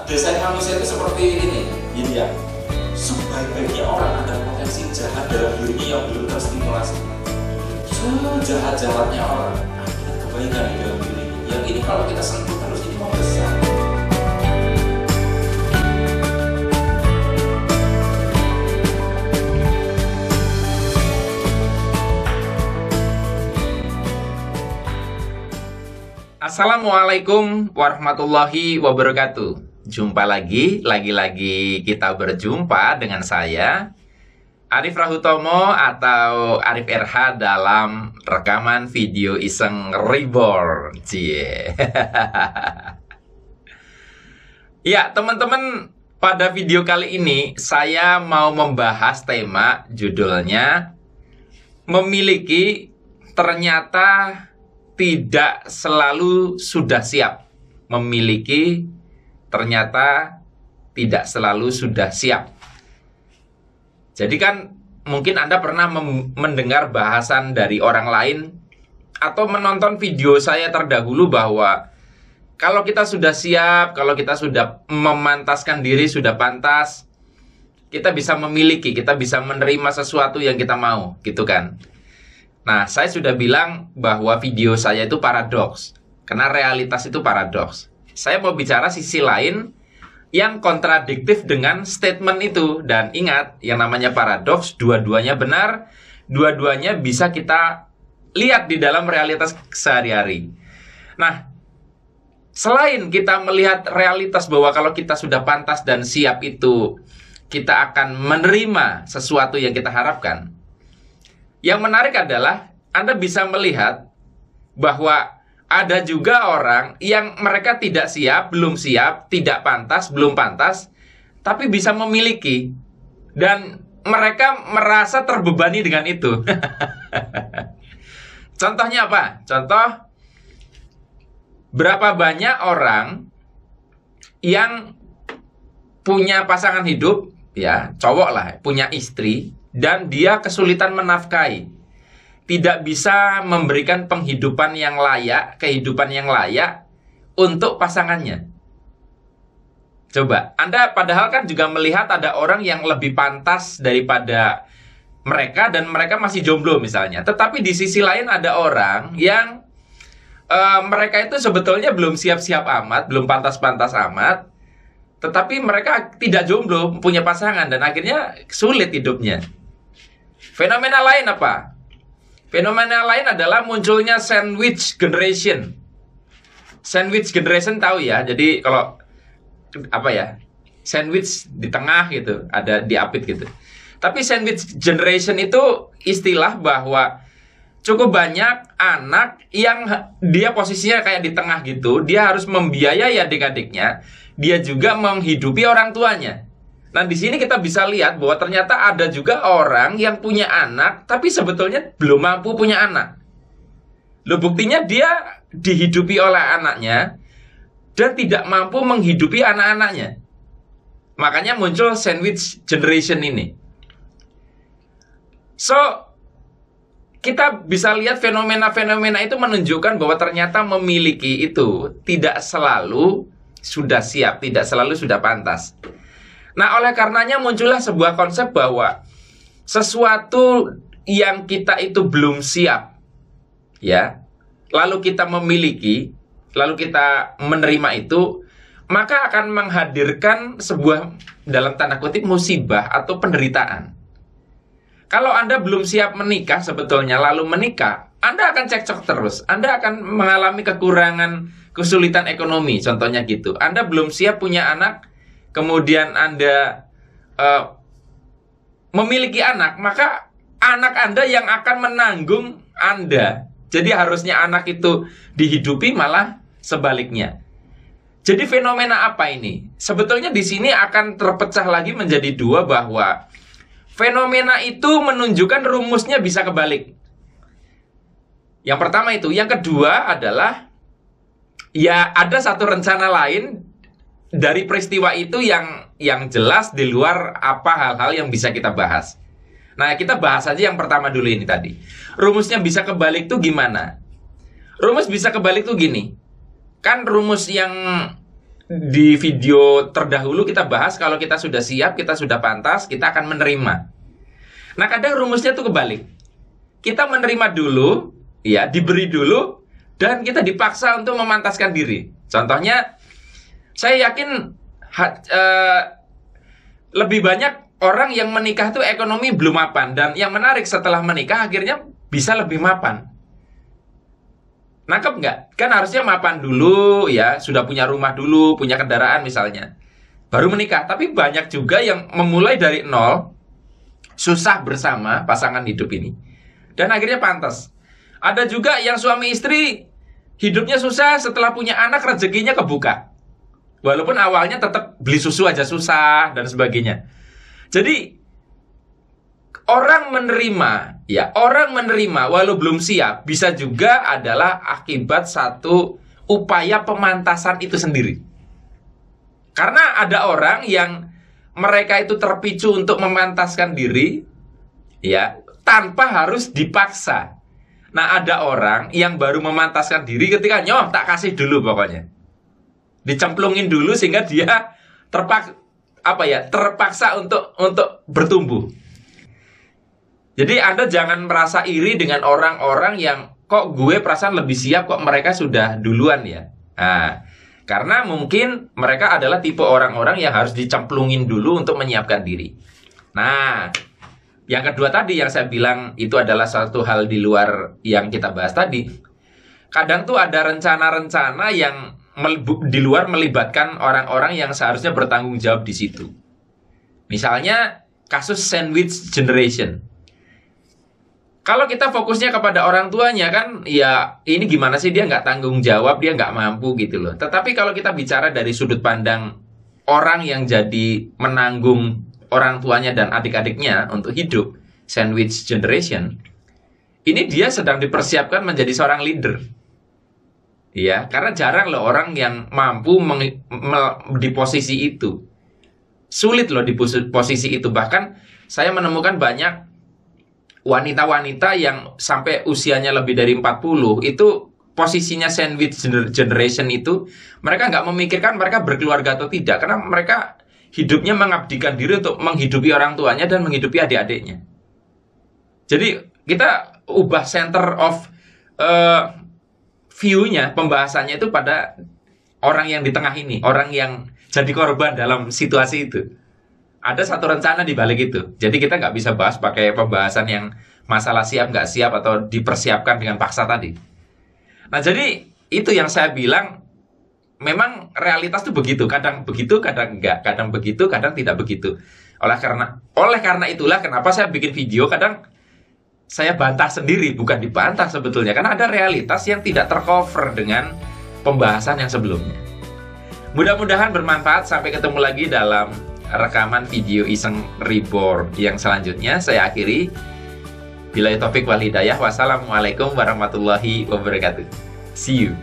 desain manusia itu seperti ini, yin yang. Sebaik-baiknya orang ada potensi jahat dalam dirinya yang belum terstimulasi. Sejahat-jahatnya orang ada kebaikan di dalam diri. Yang ini kalau kita sentuh terus ini mau besar. Assalamualaikum warahmatullahi wabarakatuh. Jumpa lagi kita berjumpa dengan saya Arif Rahutomo atau Arif RH dalam rekaman video iseng reborn. Ya, teman-teman, pada video kali ini saya mau membahas tema judulnya memiliki ternyata tidak selalu sudah siap. Memiliki ternyata tidak selalu sudah siap. Jadi kan mungkin Anda pernah mendengar bahasan dari orang lain atau menonton video saya terdahulu bahwa kalau kita sudah siap, kalau kita sudah memantaskan diri, sudah pantas, kita bisa memiliki, kita bisa menerima sesuatu yang kita mau, gitu kan. Nah, saya sudah bilang bahwa video saya itu paradoks, karena realitas itu paradoks. Saya mau bicara sisi lain yang kontradiktif dengan statement itu. Dan ingat, yang namanya paradoks, dua-duanya benar, dua-duanya bisa kita lihat di dalam realitas sehari-hari. Nah, selain kita melihat realitas bahwa kalau kita sudah pantas dan siap itu, kita akan menerima sesuatu yang kita harapkan. Yang menarik adalah Anda bisa melihat bahwa ada juga orang yang mereka tidak siap, belum siap, tidak pantas, belum pantas, tapi bisa memiliki. Dan mereka merasa terbebani dengan itu. Contohnya apa? Contoh, berapa banyak orang yang punya pasangan hidup, ya, cowok lah, punya istri, dan dia kesulitan menafkahi. Tidak bisa memberikan penghidupan yang layak, kehidupan yang layak untuk pasangannya. Coba, Anda padahal kan juga melihat ada orang yang lebih pantas daripada mereka dan mereka masih jomblo misalnya. Tetapi di sisi lain ada orang yang mereka itu sebetulnya belum siap-siap amat, belum pantas-pantas amat, tetapi mereka tidak jomblo, punya pasangan dan akhirnya sulit hidupnya. Fenomena lain apa? Fenomena lain adalah munculnya sandwich generation. Sandwich generation tahu ya, jadi kalau apa ya, sandwich di tengah gitu, ada diapit gitu. Tapi sandwich generation itu istilah bahwa cukup banyak anak yang dia posisinya kayak di tengah gitu. Dia harus membiayai adik-adiknya, dia juga menghidupi orang tuanya. Nah, di sini kita bisa lihat bahwa ternyata ada juga orang yang punya anak, tapi sebetulnya belum mampu punya anak. Loh, buktinya dia dihidupi oleh anaknya, dan tidak mampu menghidupi anak-anaknya. Makanya muncul sandwich generation ini. So, kita bisa lihat fenomena-fenomena itu menunjukkan bahwa ternyata memiliki itu tidak selalu sudah siap, tidak selalu sudah pantas. Nah, oleh karenanya muncullah sebuah konsep bahwa sesuatu yang kita itu belum siap, ya, lalu kita memiliki, lalu kita menerima itu, maka akan menghadirkan sebuah, dalam tanda kutip, musibah atau penderitaan. Kalau Anda belum siap menikah sebetulnya, lalu menikah, Anda akan cekcok terus, Anda akan mengalami kekurangan, kesulitan ekonomi, contohnya gitu. Anda belum siap punya anak, kemudian Anda memiliki anak, maka anak Anda yang akan menanggung Anda. Jadi harusnya anak itu dihidupi, malah sebaliknya. Jadi fenomena apa ini? Sebetulnya di sini akan terpecah lagi menjadi dua, bahwa fenomena itu menunjukkan rumusnya bisa kebalik. Yang pertama itu. Yang kedua adalah, ya ada satu rencana lain dari peristiwa itu yang jelas di luar apa hal-hal yang bisa kita bahas. Nah, kita bahas aja yang pertama dulu ini tadi. Rumusnya bisa kebalik tuh gimana? Rumus bisa kebalik tuh gini. Kan rumus yang di video terdahulu kita bahas kalau kita sudah siap, kita sudah pantas, kita akan menerima. Nah, kadang rumusnya tuh kebalik. Kita menerima dulu, ya, diberi dulu, dan kita dipaksa untuk memantaskan diri. Contohnya, saya yakin lebih banyak orang yang menikah tuh ekonomi belum mapan, dan yang menarik setelah menikah akhirnya bisa lebih mapan. Nangkep nggak? Kan harusnya mapan dulu, ya, sudah punya rumah dulu, punya kendaraan misalnya, baru menikah. Tapi banyak juga yang memulai dari nol, susah bersama pasangan hidup ini, dan akhirnya pantas. Ada juga yang suami istri hidupnya susah, setelah punya anak rezekinya kebuka. Walaupun awalnya tetap beli susu aja susah dan sebagainya. Jadi orang menerima, ya, orang menerima walau belum siap bisa juga adalah akibat satu upaya pemantasan itu sendiri. Karena ada orang yang mereka itu terpicu untuk memantaskan diri, ya, tanpa harus dipaksa. Nah, ada orang yang baru memantaskan diri ketika nyoh tak kasih dulu pokoknya. Dicemplungin dulu sehingga dia terpaksa untuk bertumbuh. Jadi Anda jangan merasa iri dengan orang-orang yang kok gue perasaan lebih siap, kok mereka sudah duluan ya. Nah, karena mungkin mereka adalah tipe orang-orang yang harus dicemplungin dulu untuk menyiapkan diri. Nah, yang kedua tadi yang saya bilang itu adalah satu hal di luar yang kita bahas tadi. Kadang tuh ada rencana-rencana yang di luar melibatkan orang-orang yang seharusnya bertanggung jawab di situ. Misalnya kasus sandwich generation. Kalau kita fokusnya kepada orang tuanya kan, ya ini gimana sih dia nggak tanggung jawab, dia nggak mampu gitu loh. Tetapi kalau kita bicara dari sudut pandang orang yang jadi menanggung orang tuanya dan adik-adiknya untuk hidup, sandwich generation, ini dia sedang dipersiapkan menjadi seorang leader. Ya, karena jarang loh orang yang mampu di posisi itu. Sulit loh di posisi itu. Bahkan saya menemukan banyak wanita-wanita yang sampai usianya lebih dari 40 itu posisinya sandwich generation itu, mereka nggak memikirkan mereka berkeluarga atau tidak, karena mereka hidupnya mengabdikan diri untuk menghidupi orang tuanya dan menghidupi adik-adiknya. Jadi kita ubah center of view-nya, pembahasannya itu pada orang yang di tengah ini, orang yang jadi korban dalam situasi itu. Ada satu rencana di balik itu. Jadi kita nggak bisa bahas pakai pembahasan yang masalah siap nggak siap atau dipersiapkan dengan paksa tadi. Nah, jadi itu yang saya bilang, memang realitas itu begitu. Kadang begitu, kadang enggak. Kadang begitu, kadang tidak begitu. Oleh karena itulah kenapa saya bikin video, kadang saya bantah sendiri, bukan dibantah sebetulnya. Karena ada realitas yang tidak tercover dengan pembahasan yang sebelumnya. Mudah-mudahan bermanfaat. Sampai ketemu lagi dalam rekaman video Iseng Reborn yang selanjutnya. Saya akhiri. Billahi taufik wal hidayah. Wassalamualaikum warahmatullahi wabarakatuh. See you.